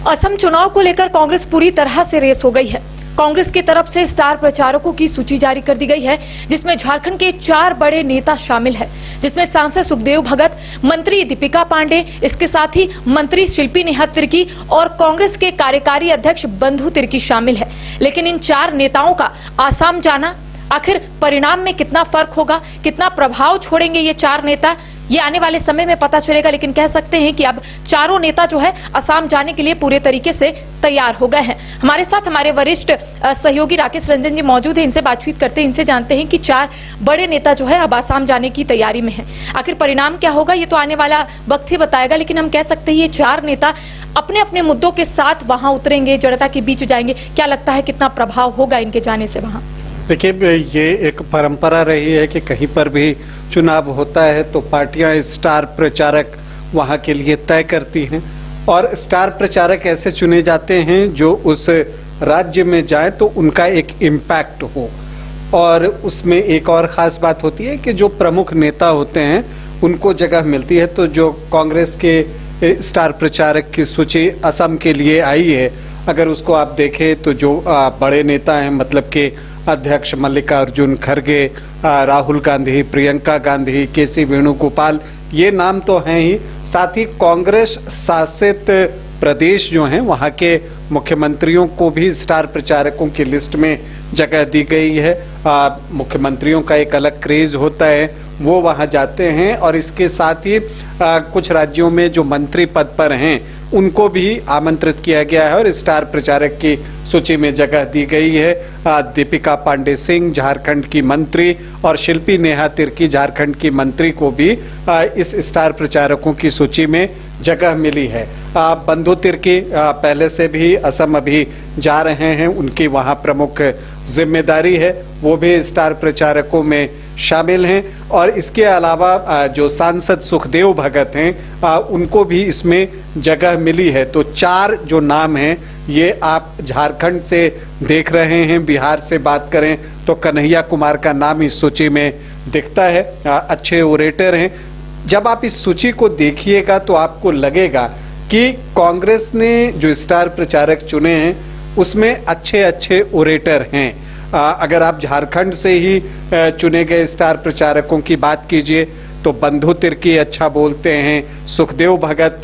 असम चुनाव को लेकर कांग्रेस पूरी तरह से रेस हो गई है। कांग्रेस की तरफ से स्टार प्रचारकों की सूची जारी कर दी गई है, जिसमें झारखंड के 4 बड़े नेता शामिल हैं, जिसमें सांसद सुखदेव भगत, मंत्री दीपिका पांडे, इसके साथ ही मंत्री शिल्पी नेहा तिर्की और कांग्रेस के कार्यकारी अध्यक्ष बंधु तिर्की शामिल है। लेकिन इन 4 नेताओं का आसाम जाना, आखिर परिणाम में कितना फर्क होगा, कितना प्रभाव छोड़ेंगे ये 4 नेता, ये आने वाले समय में पता चलेगा। लेकिन कह सकते हैं कि अब चारों नेता जो है असम जाने के लिए पूरे तरीके से तैयार हो गए हैं। हमारे साथ हमारे वरिष्ठ सहयोगी राकेश रंजन जी मौजूद हैं, इनसे बातचीत करते हैं, इनसे जानते हैं कि 4 बड़े नेता जो है अब असम जाने की तैयारी में हैं। आखिर परिणाम क्या होगा ये तो आने वाला वक्त ही बताएगा, लेकिन हम कह सकते हैं ये 4 नेता अपने अपने मुद्दों के साथ वहां उतरेंगे, जनता के बीच जाएंगे। क्या लगता है कितना प्रभाव होगा इनके जाने से वहां? देखिए, ये एक परंपरा रही है कि कहीं पर भी चुनाव होता है तो पार्टियां स्टार प्रचारक वहां के लिए तय करती हैं, और स्टार प्रचारक ऐसे चुने जाते हैं जो उस राज्य में जाए तो उनका एक इम्पैक्ट हो। और उसमें एक और ख़ास बात होती है कि जो प्रमुख नेता होते हैं उनको जगह मिलती है। तो जो कांग्रेस के स्टार प्रचारक की सूची असम के लिए आई है, अगर उसको आप देखें तो जो बड़े नेता हैं, मतलब कि अध्यक्ष मल्लिकार्जुन खड़गे, राहुल गांधी, प्रियंका गांधी, केसी वेणुगोपाल, ये नाम तो हैं ही। साथ ही कांग्रेस शासित प्रदेश जो हैं वहाँ के मुख्यमंत्रियों को भी स्टार प्रचारकों की लिस्ट में जगह दी गई है। मुख्यमंत्रियों का एक अलग क्रेज होता है, वो वहाँ जाते हैं। और इसके साथ ही कुछ राज्यों में जो मंत्री पद पर हैं उनको भी आमंत्रित किया गया है और स्टार प्रचारक की सूची में जगह दी गई है। दीपिका पांडे सिंह झारखंड की मंत्री और शिल्पी नेहा तिर्की झारखंड की मंत्री को भी इस स्टार प्रचारकों की सूची में जगह मिली है। बंधु तिर्की पहले से भी असम अभी जा रहे हैं, उनकी वहाँ प्रमुख जिम्मेदारी है, वो भी स्टार प्रचारकों में शामिल हैं। और इसके अलावा जो सांसद सुखदेव भगत हैं उनको भी इसमें जगह मिली है। तो 4 जो नाम हैं ये आप झारखंड से देख रहे हैं। बिहार से बात करें तो कन्हैया कुमार का नाम इस सूची में दिखता है, अच्छे ओरेटर हैं। जब आप इस सूची को देखिएगा तो आपको लगेगा कि कांग्रेस ने जो स्टार प्रचारक चुने हैं उसमें अच्छे अच्छे ओरेटर हैं। अगर आप झारखंड से ही चुने गए स्टार प्रचारकों की बात कीजिए तो बंधु तिर्की अच्छा बोलते हैं, सुखदेव भगत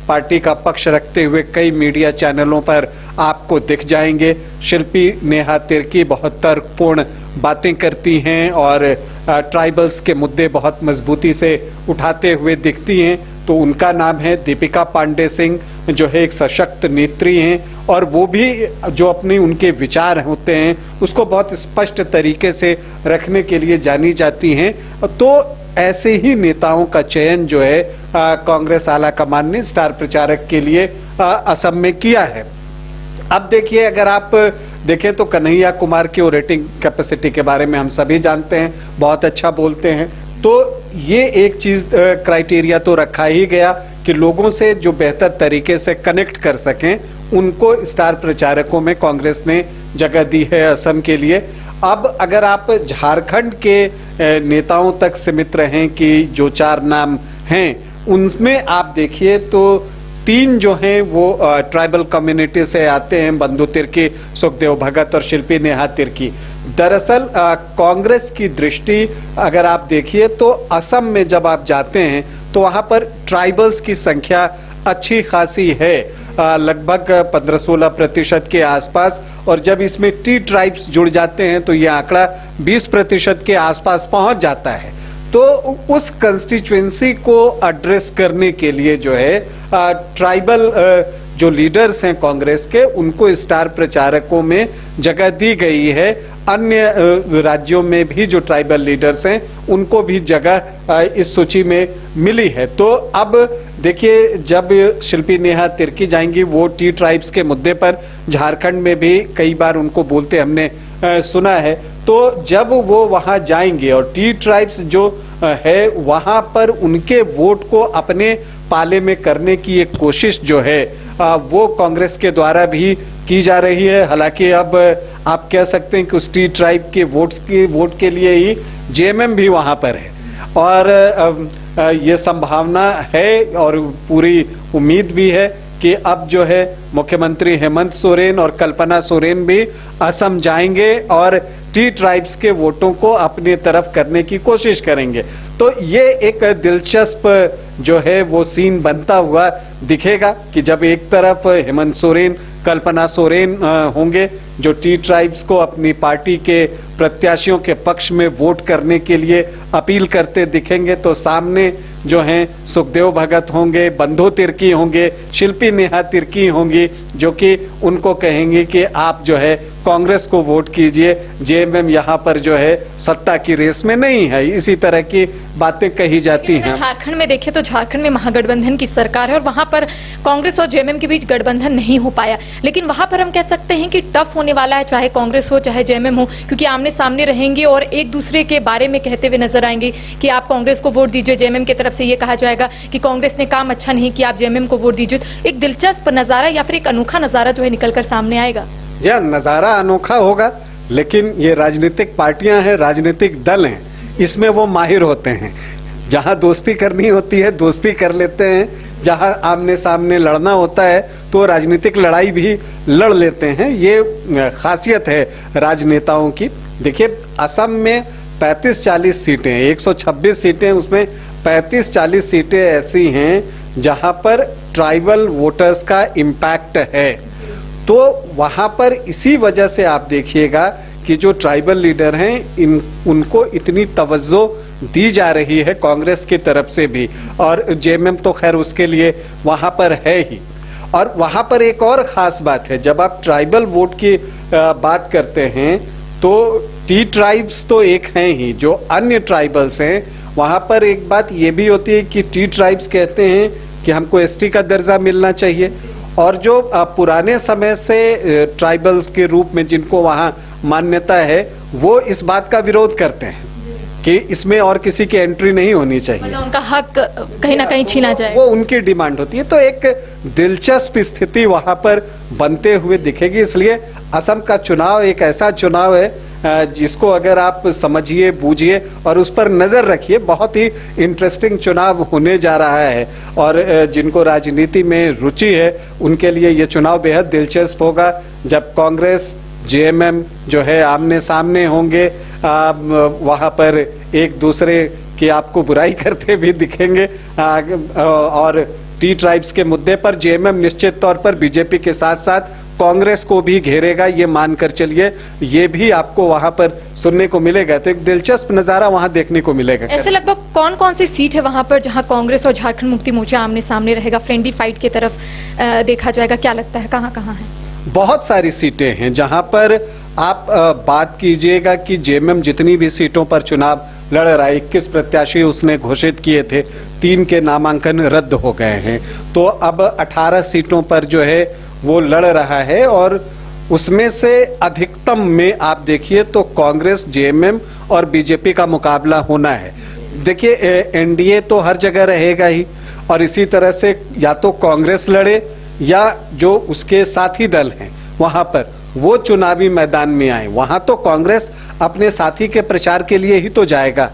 पार्टी का पक्ष रखते हुए कई मीडिया चैनलों पर आपको दिख जाएंगे। शिल्पी नेहा तिर्की बहुत तर्कपूर्ण बातें करती हैं और ट्राइबल्स के मुद्दे बहुत मजबूती से उठाते हुए दिखती हैं। तो उनका नाम है। दीपिका पांडे सिंह जो है एक सशक्त नेत्री हैं और वो भी जो अपने उनके विचार होते हैं उसको बहुत स्पष्ट तरीके से रखने के लिए जानी जाती हैं। तो ऐसे ही नेताओं का चयन जो है कांग्रेस आला कमान ने स्टार प्रचारक के लिए असम में किया है। अब देखिए, अगर आप देखें तो कन्हैया कुमार की रेटिंग कैपेसिटी के बारे में हम सभी जानते हैं, बहुत अच्छा बोलते हैं। तो ये एक चीज क्राइटेरिया तो रखा ही गया कि लोगों से जो बेहतर तरीके से कनेक्ट कर सकें उनको स्टार प्रचारकों में कांग्रेस ने जगह दी है असम के लिए। अब अगर आप झारखंड के नेताओं तक सीमित रहें कि जो 4 नाम हैं उनमें आप देखिए तो 3 जो हैं वो ट्राइबल कम्युनिटी से आते हैं, बंधु तिर्की, सुखदेव भगत और शिल्पी नेहा तिर्की। दरअसल कांग्रेस की दृष्टि अगर आप देखिए तो असम में जब आप जाते हैं तो वहां पर ट्राइबल्स की संख्या अच्छी खासी है, लगभग 15-16% के आसपास। और जब इसमें टी ट्राइब्स जुड़ जाते हैं तो ये आंकड़ा 20% के आसपास पहुंच जाता है। तो उस कंस्टिट्यूएंसी को एड्रेस करने के लिए जो है ट्राइबल जो लीडर्स हैं कांग्रेस के उनको स्टार प्रचारकों में जगह दी गई है। अन्य राज्यों में भी जो ट्राइबल लीडर्स हैं उनको भी जगह इस सूची में मिली है। तो अब देखिए, जब शिल्पी नेहा तिर्की जाएंगी वो टी ट्राइब्स के मुद्दे पर झारखंड में भी कई बार उनको बोलते हमने सुना है। तो जब वो वहां जाएंगे और टी ट्राइब्स जो है वहां पर उनके वोट को अपने पाले में करने की एक कोशिश जो है वो कांग्रेस के द्वारा भी की जा रही है। हालांकि अब आप कह सकते हैं कि उस टी ट्राइब के वोट के लिए ही जेएमएम भी वहां पर है और ये संभावना है और पूरी उम्मीद भी है कि अब जो है मुख्यमंत्री हेमंत सोरेन और कल्पना सोरेन भी असम जाएंगे और टी ट्राइब्स के वोटों को अपनी तरफ करने की कोशिश करेंगे। तो ये एक दिलचस्प जो है वो सीन बनता हुआ दिखेगा कि जब एक तरफ हेमंत सोरेन कल्पना सोरेन होंगे जो टी ट्राइब्स को अपनी पार्टी के प्रत्याशियों के पक्ष में वोट करने के लिए अपील करते दिखेंगे, तो सामने जो हैं सुखदेव भगत होंगे, बंधु तिर्की होंगे, शिल्पी नेहा तिर्की होंगी, जो कि उनको कहेंगे कि आप जो है कांग्रेस को वोट कीजिए, जेएमएम यहाँ पर जो है सत्ता की रेस में नहीं है। इसी तरह की बातें कही जाती हैं। झारखंड में देखें तो झारखंड में महागठबंधन की सरकार है और वहां पर कांग्रेस और जेएमएम के बीच गठबंधन नहीं हो पाया, लेकिन वहां पर हम कह सकते हैं कि टफ होने वाला है, चाहे कांग्रेस हो चाहे जेएमएम हो, क्योंकि आमने सामने रहेंगे और एक दूसरे के बारे में कहते हुए नजर आएंगे कि आप कांग्रेस को वोट दीजिए। जेएमएम की तरफ से ये कहा जाएगा कि कांग्रेस ने काम अच्छा नहीं किया, आप जेएमएम को वोट दीजिए। एक दिलचस्प नजारा या फिर एक अनोखा नजारा जो है निकलकर सामने आएगा। यह नजारा अनोखा होगा, लेकिन ये राजनीतिक पार्टियां हैं, राजनीतिक दल हैं, इसमें वो माहिर होते हैं। जहां दोस्ती करनी होती है दोस्ती कर लेते हैं, जहां आमने सामने लड़ना होता है तो राजनीतिक लड़ाई भी लड़ लेते हैं। ये खासियत है राजनेताओं की। देखिए असम में 35-40 सीटें, 126 सीटें, उसमें 35-40 सीटें ऐसी हैं जहां पर ट्राइबल वोटर्स का इम्पैक्ट है। तो वहां पर इसी वजह से आप देखिएगा कि जो ट्राइबल लीडर हैं उनको इतनी तवज्जो दी जा रही है कांग्रेस की तरफ से भी, और जेएमएम तो खैर उसके लिए वहां पर है ही। और वहां पर एक और खास बात है, जब आप ट्राइबल वोट की बात करते हैं तो टी ट्राइब्स तो एक हैं ही, जो अन्य ट्राइबल्स हैं वहां पर एक बात ये भी होती है कि टी ट्राइब्स कहते हैं कि हमको एसटी का दर्जा मिलना चाहिए, और जो पुराने समय से ट्राइबल्स के रूप में जिनको वहाँ मान्यता है वो इस बात का विरोध करते हैं कि इसमें और किसी की एंट्री नहीं होनी चाहिए, उनका हक कहीं ना कहीं छीना जाए, वो उनकी डिमांड होती है। तो एक दिलचस्प स्थिति वहाँ पर बनते हुए दिखेगी। इसलिए असम का चुनाव एक ऐसा चुनाव है जिसको अगर आप समझिए बूझिए और उस पर नजर रखिए, बहुत ही इंटरेस्टिंग चुनाव होने जा रहा है। और जिनको राजनीति में रुचि है उनके लिए ये चुनाव बेहद दिलचस्प होगा, जब कांग्रेस जेएमएम जो है आमने सामने होंगे। वहां पर एक दूसरे की आपको बुराई करते भी दिखेंगे, और टी ट्राइब्स के मुद्दे पर जेएमएम निश्चित तौर पर बीजेपी के साथ साथ कांग्रेस को भी घेरेगा, ये मानकर चलिए। ये भी आपको वहां पर सुनने को मिलेगा, तो एक दिलचस्प नजारा वहां देखने को मिलेगा। ऐसे लगभग कौन कौन सी सीट है वहां पर जहां कांग्रेस और झारखंड मुक्ति मोर्चा आमने सामने रहेगा, फ्रेंडली फाइट की तरफ देखा जाएगा? क्या लगता है कहां कहां है? बहुत सारी सीटें हैं जहां पर आप बात कीजिएगा कि जेएमएम जितनी भी सीटों पर चुनाव लड़ रहा है, 21 प्रत्याशी उसने घोषित किए थे, 3 के नामांकन रद्द हो गए हैं, तो अब 18 सीटों पर जो है वो लड़ रहा है। और उसमें से अधिकतम में आप देखिए तो कांग्रेस, जेएमएम और बीजेपी का मुकाबला होना है। देखिए एनडीए तो हर जगह रहेगा ही, और इसी तरह से या तो कांग्रेस लड़े या जो उसके साथी दल हैं वहां पर वो चुनावी मैदान में आए। वहां तो कांग्रेस अपने साथी के प्रचार के लिए ही तो जाएगा,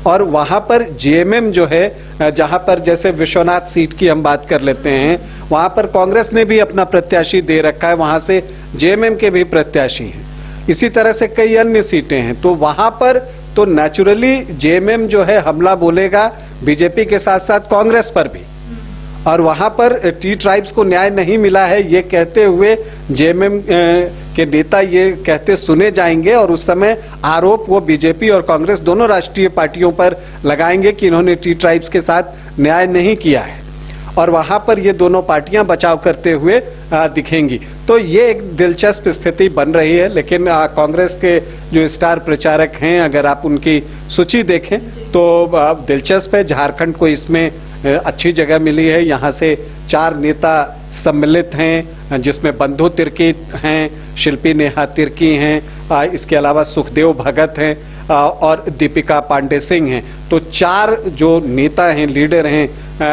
और वहां पर जेएमएम जो है, जहां पर जैसे विश्वनाथ सीट की हम बात कर लेते हैं, वहां पर कांग्रेस ने भी अपना प्रत्याशी दे रखा है, वहां से जेएमएम के भी प्रत्याशी हैं। इसी तरह से कई अन्य सीटें हैं, तो वहां पर तो नेचुरली जेएमएम जो है हमला बोलेगा बीजेपी के साथ साथ कांग्रेस पर भी, और वहां पर टी ट्राइब्स को न्याय नहीं मिला है ये कहते हुए जेएमएम के नेता ये कहते सुने जाएंगे, और उस समय आरोप वो बीजेपी और कांग्रेस दोनों राष्ट्रीय पार्टियों पर लगाएंगे कि इन्होंने टी ट्राइब्स के साथ न्याय नहीं किया है, और वहां पर ये दोनों पार्टियां बचाव करते हुए दिखेंगी। तो ये एक दिलचस्प स्थिति बन रही है। लेकिन कांग्रेस के जो स्टार प्रचारक हैं, अगर आप उनकी सूची देखें तो दिलचस्प है। झारखंड को इसमें अच्छी जगह मिली है, यहाँ से 4 नेता सम्मिलित हैं, जिसमें बंधु तिर्की हैं, शिल्पी नेहा तिर्की हैं, इसके अलावा सुखदेव भगत हैं और दीपिका पांडे सिंह हैं। तो 4 जो नेता हैं, लीडर हैं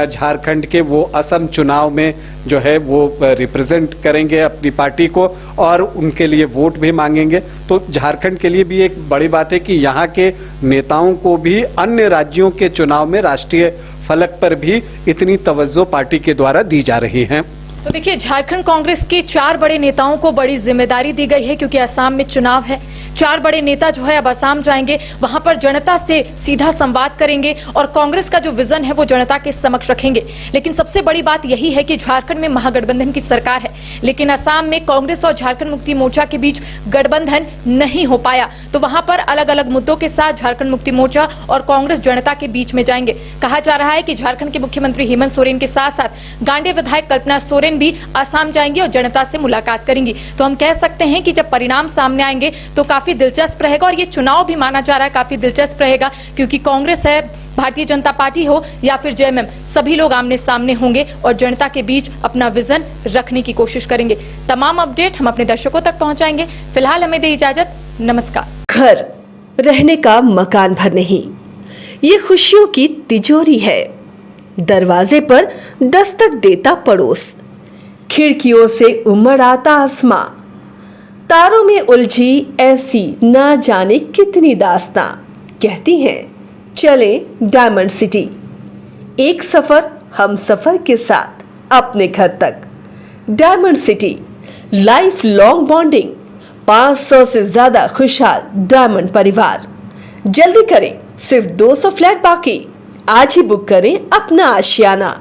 झारखंड के, वो असम चुनाव में जो है वो रिप्रेजेंट करेंगे अपनी पार्टी को और उनके लिए वोट भी मांगेंगे। तो झारखंड के लिए भी एक बड़ी बात है कि यहाँ के नेताओं को भी अन्य राज्यों के चुनाव में राष्ट्रीय फलक पर भी इतनी तवज्जो पार्टी के द्वारा दी जा रही है। तो देखिए, झारखंड कांग्रेस के 4 बड़े नेताओं को बड़ी जिम्मेदारी दी गई है क्योंकि असम में चुनाव है। 4 बड़े नेता जो है अब असम जाएंगे, वहां पर जनता से सीधा संवाद करेंगे और कांग्रेस का जो विजन है वो जनता के समक्ष रखेंगे। लेकिन सबसे बड़ी बात यही है कि झारखंड में महागठबंधन की सरकार है, लेकिन असम में कांग्रेस और झारखंड मुक्ति मोर्चा के बीच गठबंधन नहीं हो पाया, तो वहां पर अलग अलग मुद्दों के साथ झारखंड मुक्ति मोर्चा और कांग्रेस जनता के बीच में जाएंगे। कहा जा रहा है कि झारखंड के मुख्यमंत्री हेमंत सोरेन के साथ साथ गांडे विधायक कल्पना सोरेन भी असम जाएंगी और जनता से मुलाकात करेंगी। तो हम कह सकते हैं कि जब परिणाम सामने आएंगे तो काफी दिलचस्प रहेगा और ये चुनाव भी माना जा रहा है काफी दिलचस्प रहेगा, क्योंकि कांग्रेस है, भारतीय जनता पार्टी हो या फिर जेएमएम, सभी लोग आमने सामने होंगे और जनता के बीच अपना विजन रखने की कोशिश करेंगे। तमाम अपडेट हम अपने दर्शकों तक पहुंचाएंगे। फिलहाल हमें दे इजाजत, नमस्कार। घर रहने का मकान भर नहीं, ये खुशियों की तिजोरी है। दरवाजे पर दस्तक देता पड़ोस, खिड़कियों से उमड़ आता आसमां, तारों में उलझी ऐसी न जाने कितनी दास्तां। कहती हैं चले डायमंड सिटी, एक सफर हम सफर के साथ अपने घर तक। Diamond city, life long bonding, 500 से ज्यादा खुशहाल डायमंड परिवार। जल्दी करें, सिर्फ 200 फ्लैट बाकी। आज ही बुक करें अपना आशियाना।